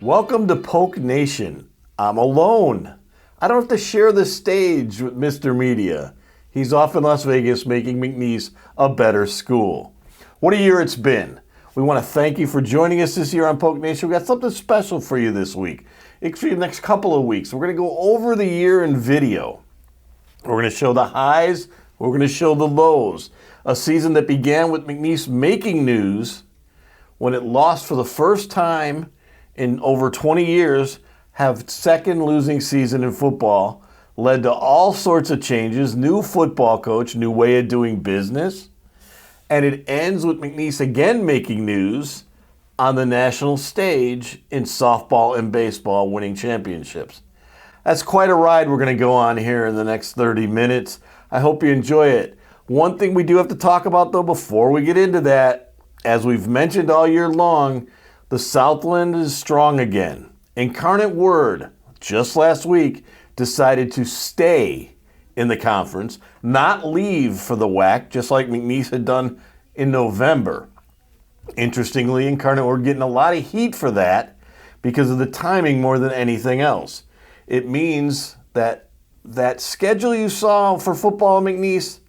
Welcome to Polk Nation. I'm alone. I don't have to share the stage with Mr. Media. He's off in Las Vegas making McNeese a better school. What a year it's been. We want to thank you for joining us this year on Polk Nation. We've got something special for you this week. It's for the next couple of weeks. We're going to go over the year in video. We're going to show the highs. We're going to show the lows. A season that began with McNeese making news when it lost for the first time in over 20 years, have second losing season in football, led to all sorts of changes, new football coach, new way of doing business, and it ends with McNeese again making news on the national stage in softball and baseball, winning championships. That's quite a ride we're going to go on here in the next 30 minutes. I hope you enjoy it. One thing we do have to talk about, though, before we get into that, as we've mentioned all year long, the Southland is strong again. Incarnate Word, just last week, decided to stay in the conference, not leave for the WAC, just like McNeese had done in November. Interestingly, Incarnate Word getting a lot of heat for that because of the timing more than anything else. It means that that schedule you saw for football in McNeese,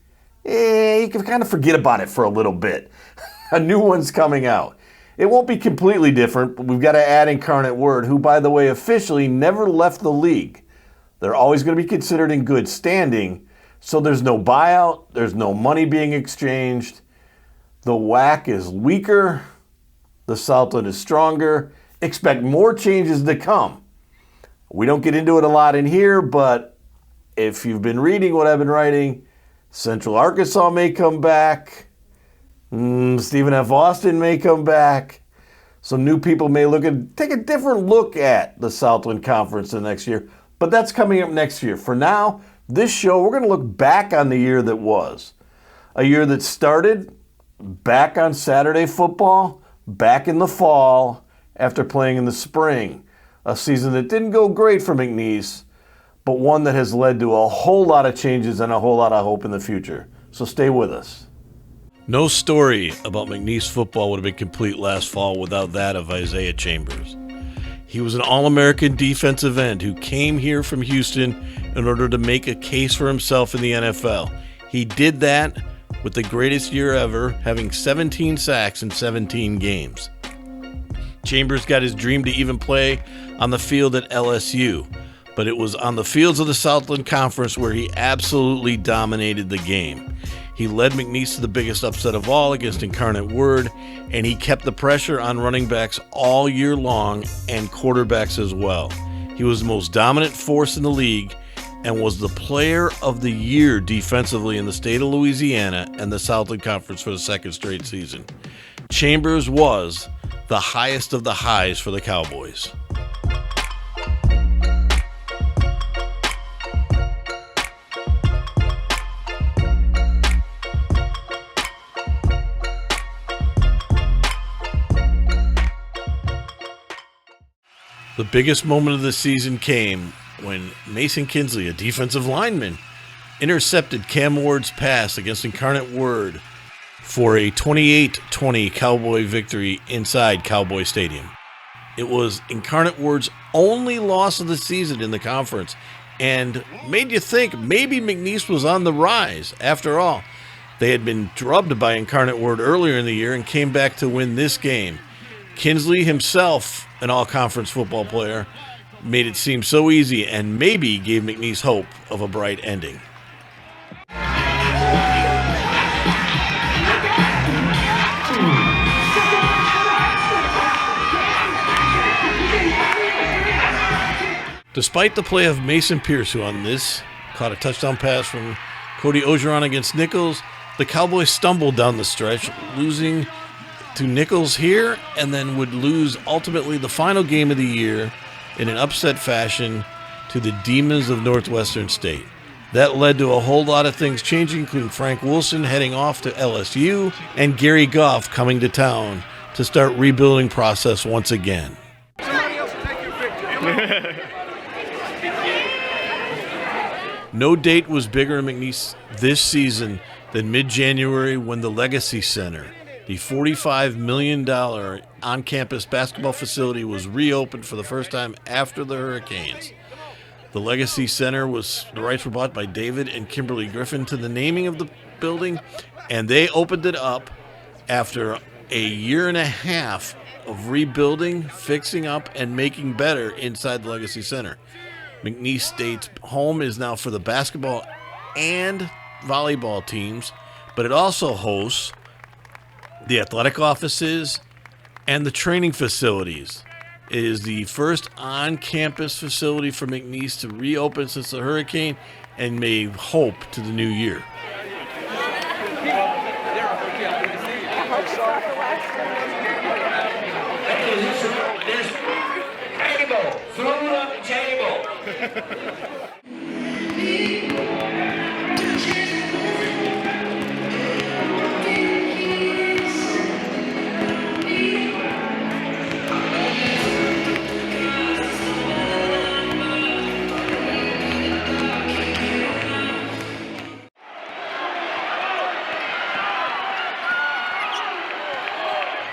you can kind of forget about it for a little bit. A new one's coming out. It won't be completely different, but we've got to add Incarnate Word, who, by the way, officially never left the league. They're always going to be considered in good standing, so there's no buyout, there's no money being exchanged. The WAC is weaker, the Southland is stronger. Expect more changes to come. We don't get into it a lot in here, but if you've been reading what I've been writing, Central Arkansas may come back. Stephen F. Austin may come back. Some new people may take a different look at the Southland Conference the next year. But that's coming up next year. For now, this show, we're going to look back on the year that was. A year that started back on Saturday football, back in the fall, after playing in the spring. A season that didn't go great for McNeese, but one that has led to a whole lot of changes and a whole lot of hope in the future. So stay with us. No story about McNeese football would have been complete last fall without that of Isaiah Chambers. He was an All-American defensive end who came here from Houston in order to make a case for himself in the NFL. He did that with the greatest year ever, having 17 sacks in 17 games. Chambers got his dream to even play on the field at LSU, but it was on the fields of the Southland Conference where he absolutely dominated the game. He led McNeese to the biggest upset of all against Incarnate Word, and he kept the pressure on running backs all year long and quarterbacks as well. He was the most dominant force in the league and was the player of the year defensively in the state of Louisiana and the Southland Conference for the second straight season. Chambers was the highest of the highs for the Cowboys. The biggest moment of the season came when Mason Kinsley, a defensive lineman, intercepted Cam Ward's pass against Incarnate Word for a 28-20 Cowboy victory inside Cowboy Stadium. It was Incarnate Word's only loss of the season in the conference and made you think maybe McNeese was on the rise. After all, they had been drubbed by Incarnate Word earlier in the year and came back to win this game. Kinsley himself, an all-conference football player, made it seem so easy and maybe gave McNeese hope of a bright ending. Despite the play of Mason Pierce, who on this caught a touchdown pass from Cody Ogeron against Nichols, the Cowboys stumbled down the stretch, losing to Nichols here, and then would lose ultimately the final game of the year in an upset fashion to the Demons of Northwestern State. That led to a whole lot of things changing, including Frank Wilson heading off to LSU and Gary Goff coming to town to start rebuilding process once again. Somebody else will take your picture. No date was bigger in McNeese this season than mid-January when the Legacy Center, The $45 million on-campus basketball facility was reopened for the first time after the hurricanes. The Legacy Center the rights were bought by David and Kimberly Griffin to the naming of the building, and they opened it up after a year and a half of rebuilding, fixing up, and making better inside the Legacy Center. McNeese State's home is now for the basketball and volleyball teams, but it also hosts the athletic offices and the training facilities. It is the first on-campus facility for McNeese to reopen since the hurricane and may hope to the new year.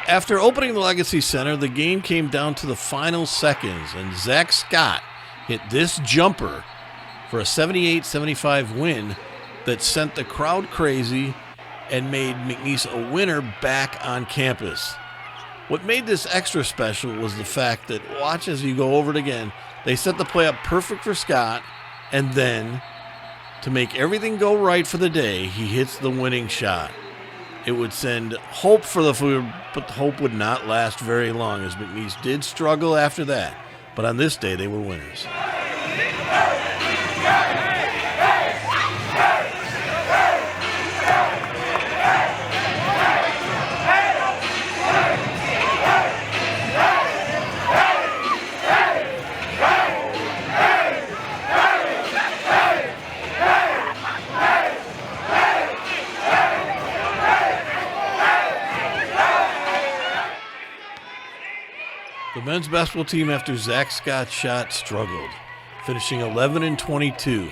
After opening the Legacy Center, the game came down to the final seconds, and Zach Scott hit this jumper for a 78-75 win that sent the crowd crazy and made McNeese a winner back on campus. What made this extra special was the fact that, watch as you go over it again, they set the play up perfect for Scott, and then, to make everything go right for the day, he hits the winning shot. It would send hope for the field, but the hope would not last very long, as McNeese did struggle after that. But on this day, they were winners. The men's basketball team, after Zach Scott's shot, struggled, finishing 11-22.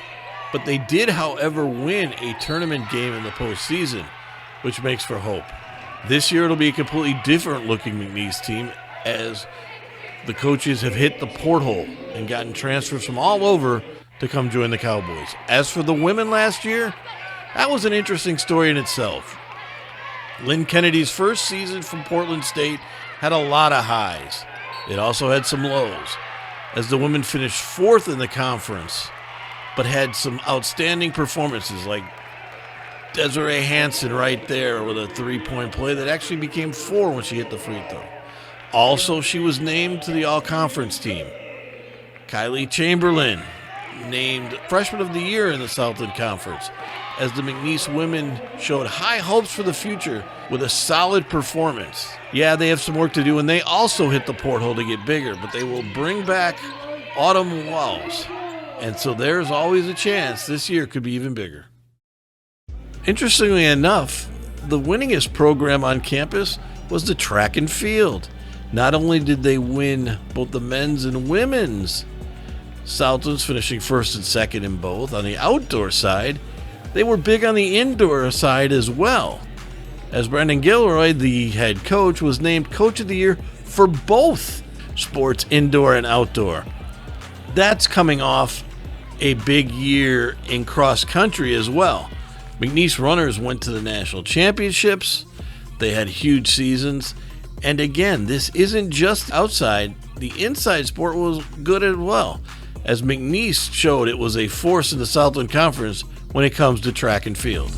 But they did, however, win a tournament game in the postseason, which makes for hope. This year it'll be a completely different-looking McNeese team, as the coaches have hit the porthole and gotten transfers from all over to come join the Cowboys. As for the women last year, that was an interesting story in itself. Lynn Kennedy's first season from Portland State had a lot of highs. It also had some lows, as the women finished fourth in the conference, but had some outstanding performances like Desiree Hansen right there with a three-point play that actually became four when she hit the free throw. Also, she was named to the all-conference team. Kylie Chamberlain, named Freshman of the Year in the Southland Conference, as the McNeese women showed high hopes for the future with a solid performance. Yeah, they have some work to do, and they also hit the porthole to get bigger, but they will bring back Autumn Wells. And so there's always a chance this year could be even bigger. Interestingly enough, the winningest program on campus was the track and field. Not only did they win both the men's and women's, Southlands finishing first and second in both. On the outdoor side, they were big on the indoor side as well, as Brandon Gilroy, the head coach, was named Coach of the Year for both sports, indoor and outdoor. That's coming off a big year in cross country as well. McNeese runners went to the national championships. They had huge seasons. And again, this isn't just outside. The inside sport was good as well, as McNeese showed it was a force in the Southland Conference when it comes to track and field.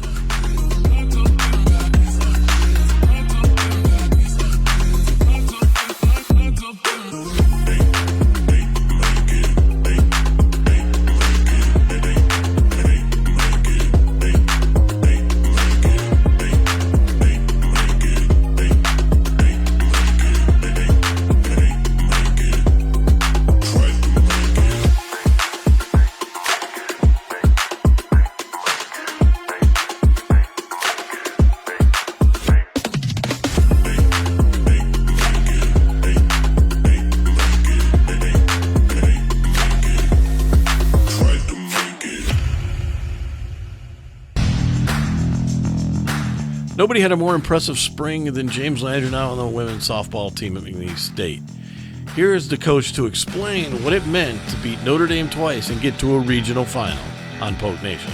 Nobody had a more impressive spring than James Landreneau and the women's softball team at McNeese State. Here is the coach to explain what it meant to beat Notre Dame twice and get to a regional final on Poke Nation.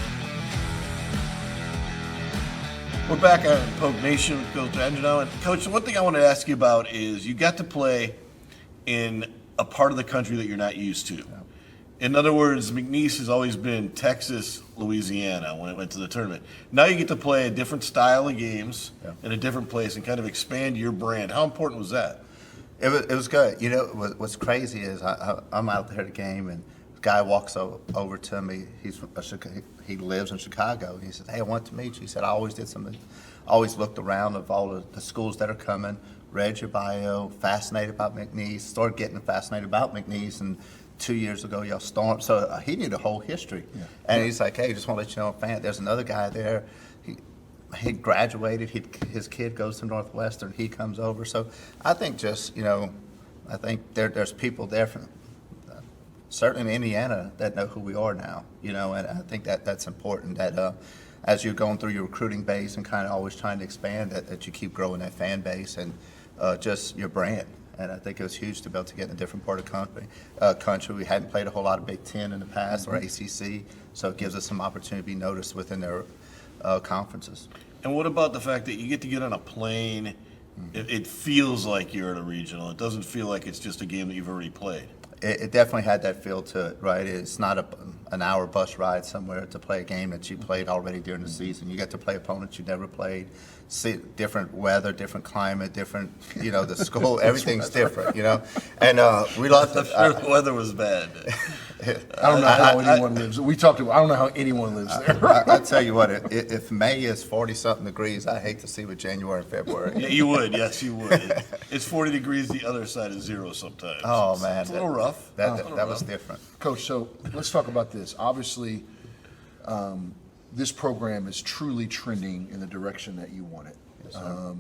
We're back on Poke Nation with Coach Landreneau. And Coach, one thing I want to ask you about is you got to play in a part of the country that you're not used to. In other words, McNeese has always been Texas, Louisiana when it went to the tournament. Now you get to play a different style of games in a different place and kind of expand your brand. How important was that? It was good. You know, what's crazy is I'm out there at a game and a guy walks over to me. He lives in Chicago. He said, "Hey, I want to meet you." He said, "I always did something. Always looked around of all the schools that are coming, read your bio, fascinated about McNeese, started getting fascinated about McNeese, and 2 years ago y'all stormed." So he knew the whole history. Yeah. And he's like, "Hey, just want to let you know, fan, there's another guy there. He graduated. His kid goes to Northwestern. He comes over." So I think just, I think there's people there from certainly in Indiana that know who we are now, and I think that's important that as you're going through your recruiting base and kind of always trying to expand that you keep growing that fan base and just your brand. And I think it was huge to be able to get in a different part of country. We hadn't played a whole lot of Big Ten in the past or ACC, so it gives us some opportunity to be noticed within their conferences. And what about the fact that you get to get on a plane? It feels like you're at a regional. It doesn't feel like it's just a game that you've already played. It definitely had that feel to it, right? It's not an hour bus ride somewhere to play a game that you played already during the season. You get to play opponents you never played, see different weather, different climate, different, the school, everything's different, And we lost. I'm sure the weather was bad. I don't know how anyone lives. I don't know how anyone lives there. I tell you what, if May is 40-something degrees, I hate to see what January and February. Yeah, you would. Yes, you would. It's 40 degrees the other side of zero sometimes. Oh, man. It's a little rough. That was different. Coach, so let's talk about this. Obviously, this program is truly trending in the direction that you want it. Yes, sir.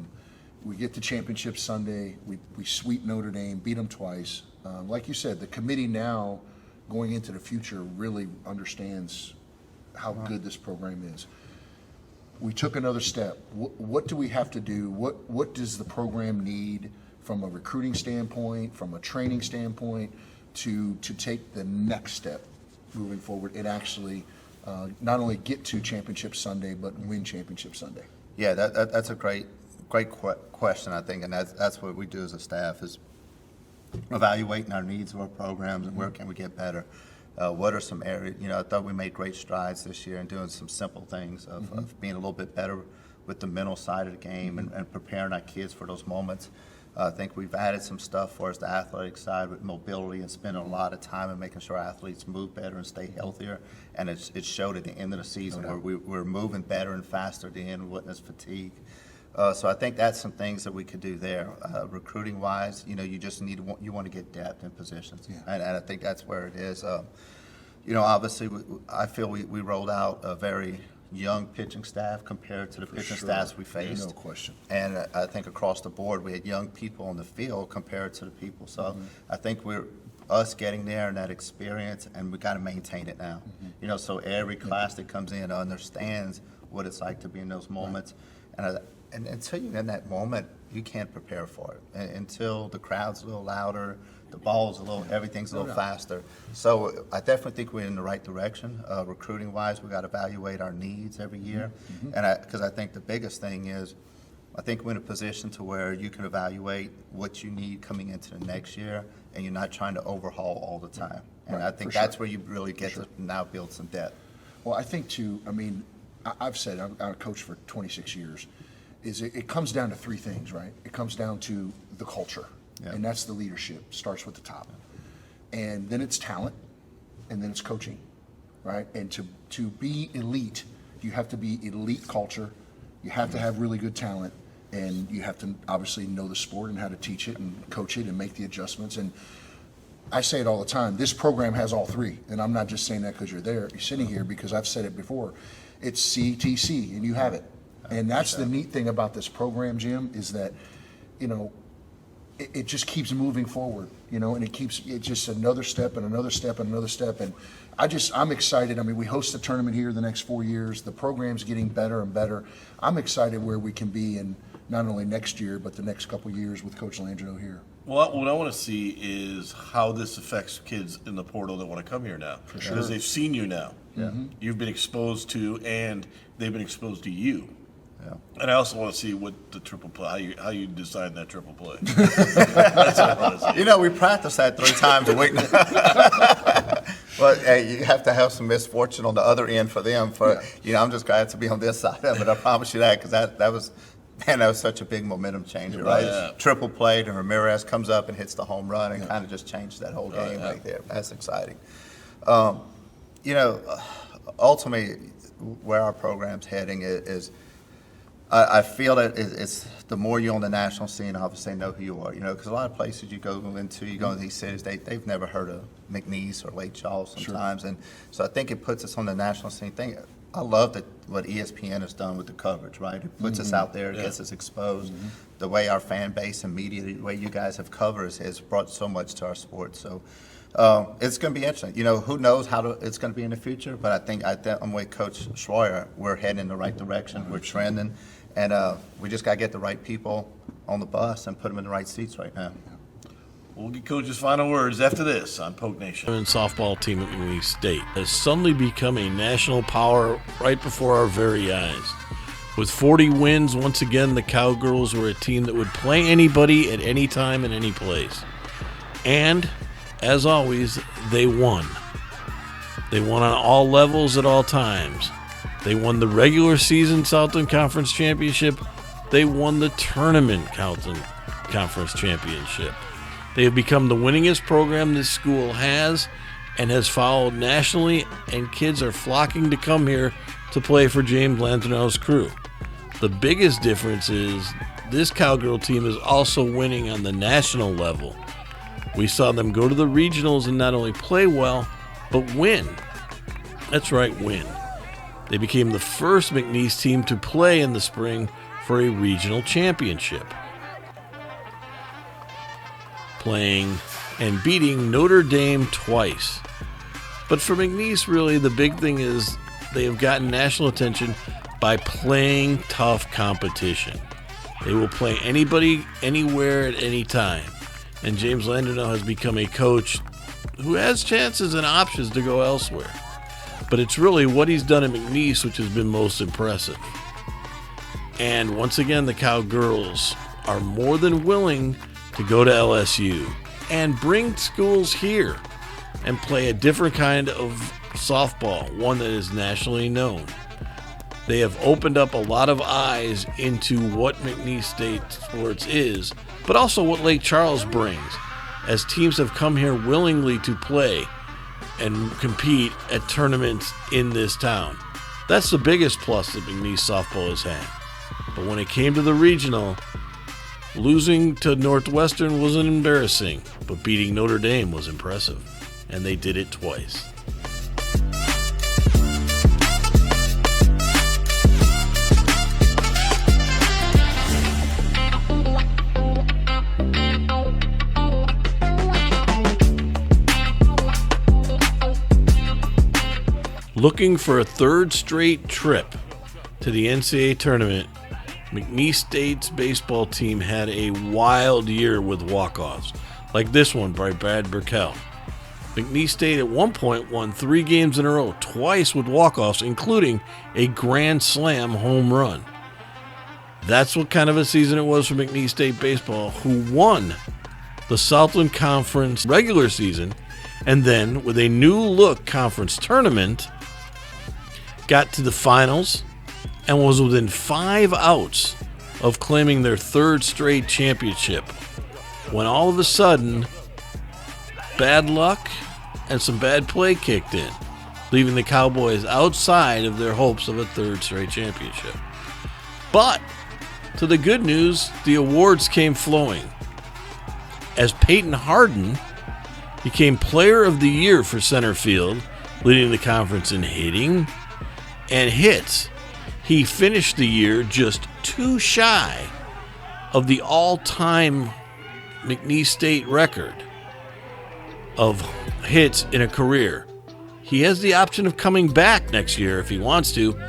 We get to Championship Sunday. We sweep Notre Dame, beat them twice. Like you said, the committee now going into the future really understands how good this program is. We took another step. What do we have to do? What does the program need from a recruiting standpoint, from a training standpoint, to take the next step moving forward and actually not only get to Championship Sunday, but win Championship Sunday? Yeah, that's a great question, I think, and that's what we do as a staff is evaluating our needs of our programs and where can we get better. What are some areas, I thought we made great strides this year in doing some simple things of being a little bit better with the mental side of the game and preparing our kids for those moments. I think we've added some stuff for us, the athletic side with mobility and spending a lot of time and making sure athletes move better and stay healthier. And it showed at the end of the season where we're moving better and faster at the end, witness fatigue. So I think that's some things that we could do there. Recruiting wise, you just you want to get depth in positions, and I think that's where it is. Obviously, I feel we rolled out a very young pitching staff compared to the pitching staffs we faced. No question. And I think across the board, we had young people on the field compared to the people. So I think us getting there and that experience, and we got to maintain it now. So every class that comes in understands what it's like to be in those moments. And until you're in that moment, you can't prepare for it. And until the crowd's a little louder, the ball's everything's a little faster. So I definitely think we're in the right direction. Recruiting-wise, we got to evaluate our needs every year. And because I think the biggest thing is, I think we're in a position to where you can evaluate what you need coming into the next year, and you're not trying to overhaul all the time. And I think that's where you really get to now build some depth. Well, I think too, I've said, I'm a coach for 26 years, it comes down to three things, right? It comes down to the culture, and that's the leadership, starts with the top. And then it's talent, and then it's coaching, right? And to be elite, you have to be elite culture, you have to have really good talent, and you have to obviously know the sport and how to teach it and coach it and make the adjustments. And I say it all the time, this program has all three, and I'm not just saying that because you're sitting here, because I've said it before. It's CTC, and you have it. And that's the neat thing about this program, Jim, is that, it just keeps moving forward, and it's just another step and another step and another step. And I'm excited. I mean, we host a tournament here the next 4 years. The program's getting better and better. I'm excited where we can be in not only next year, but the next couple of years with Coach Landreneau here. Well, what I want to see is how this affects kids in the portal that want to come here now. For sure. Because they've seen you now. Yeah. You've been exposed to, and they've been exposed to you. Yeah. And I also want to see what the triple play, how you design that triple play. That's what I want to see. We practice that 3 times a week. But hey, you have to have some misfortune on the other end for them. I'm just glad to be on this side of it. I promise you that, because that was such a big momentum changer, right? Yeah. Triple play, and Ramirez comes up and hits the home run, and kind of just changed that whole game right there. That's exciting. Ultimately, where our program's heading is I feel that it's the more you're on the national scene, obviously know who you are. Because a lot of places you go into these cities, they've never heard of McNeese or Lake Charles sometimes, and so I think it puts us on the national scene. I love what ESPN has done with the coverage, right? It puts us out there, it gets us exposed. The way our fan base and media, the way you guys have covered us, has brought so much to our sport. So it's going to be interesting. Who knows how it's going to be in the future? But I think I'm with Coach Schroyer. We're heading in the right direction. We're trending, and we just got to get the right people on the bus and put them in the right seats right now. We'll get Coach's final words after this on Polk Nation. The softball team at McNeese State has suddenly become a national power right before our very eyes. With 40 wins, once again, the Cowgirls were a team that would play anybody at any time and any place. And, as always, they won. They won on all levels at all times. They won the regular season Southland Conference Championship. They won the tournament Southland Conference Championship. They have become the winningest program this school has and has followed nationally, and kids are flocking to come here to play for James Landreneau's crew. The biggest difference is this Cowgirl team is also winning on the national level. We saw them go to the regionals and not only play well, but win. That's right, win. They became the first McNeese team to play in the spring for a regional championship, playing and beating Notre Dame twice. But for McNeese, really, the big thing is they have gotten national attention by playing tough competition. They will play anybody, anywhere, at any time. And James Landreneau has become a coach who has chances and options to go elsewhere. But it's really what he's done at McNeese which has been most impressive. And once again, the Cowgirls are more than willing to go to LSU and bring schools here and play a different kind of softball, one that is nationally known. They have opened up a lot of eyes into what McNeese State sports is, but also what Lake Charles brings, as teams have come here willingly to play and compete at tournaments in this town. That's the biggest plus that McNeese softball has had. But when it came to the regional, losing to Northwestern wasn't embarrassing, but beating Notre Dame was impressive, and they did it twice. Looking for a third straight trip to the NCAA tournament, McNeese State's baseball team had a wild year with walk-offs, like this one by Brad Burkell. McNeese State at one point won 3 games in a row, twice with walk-offs, including a grand slam home run. That's what kind of a season it was for McNeese State baseball, who won the Southland Conference regular season, and then with a new look conference tournament, got to the finals and was within 5 outs of claiming their 3rd straight championship, when all of a sudden bad luck and some bad play kicked in, leaving the Cowboys outside of their hopes of a 3rd straight championship. But to the good news, the awards came flowing, as Peyton Harden became Player of the Year for center field, leading the conference in hitting and hits. He finished the year just 2 shy of the all-time McNeese State record of hits in a career, he has the option of coming back next year if he wants to,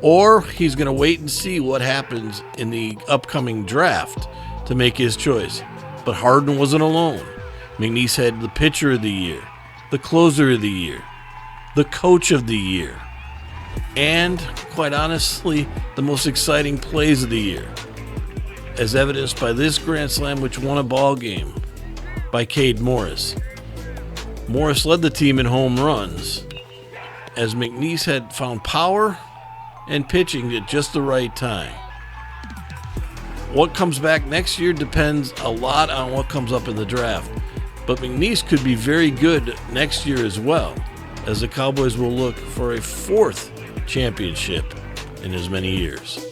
or he's going to wait and see what happens in the upcoming draft to make his choice. But Hardin wasn't alone. McNeese had the pitcher of the year, the closer of the year, the coach of the year, and, quite honestly, the most exciting plays of the year, as evidenced by this Grand Slam, which won a ball game by Cade Morris. Morris led the team in home runs, as McNeese had found power and pitching at just the right time. What comes back next year depends a lot on what comes up in the draft, but McNeese could be very good next year as well, as the Cowboys will look for a 4th championship in as many years.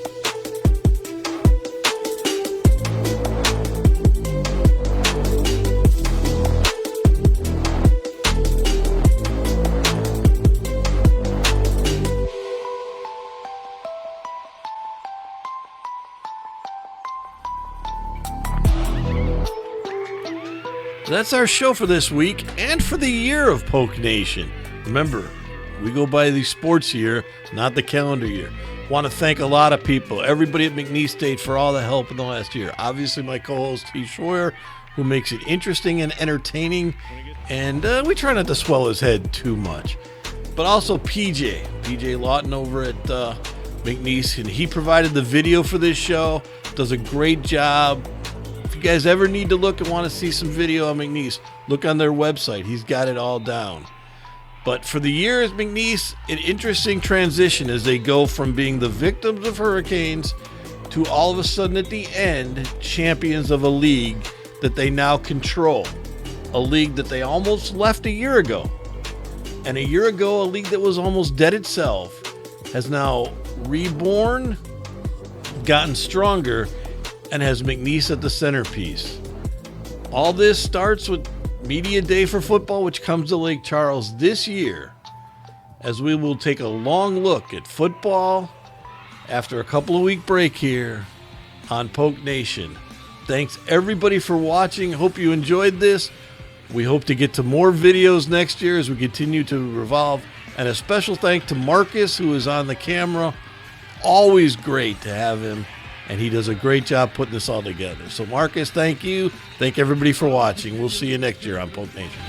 That's our show for this week and for the year of Polk Nation. Remember, we go by the sports year, not the calendar year. Want to thank a lot of people, everybody at McNeese State, for all the help in the last year. Obviously, my co-host, T. Schroyer, who makes it interesting and entertaining, and we try not to swell his head too much. But also PJ Lawton over at McNeese, and he provided the video for this show, does a great job. If you guys ever need to look and want to see some video on McNeese, look on their website. He's got it all down. But for the year at McNeese, an interesting transition as they go from being the victims of hurricanes to all of a sudden at the end, champions of a league that they now control. A league that they almost left a year ago. And a year ago, a league that was almost dead itself has now reborn, gotten stronger, and has McNeese at the centerpiece. All this starts with Media Day for Football, which comes to Lake Charles this year, as we will take a long look at football after a couple of week break here on Polk Nation. Thanks everybody for watching. Hope you enjoyed this. We hope to get to more videos next year as we continue to revolve. And a special thank to Marcus, who is on the camera. Always great to have him. And he does a great job putting this all together. So, Marcus, thank you. Thank everybody for watching. We'll see you next year on Polk Nation.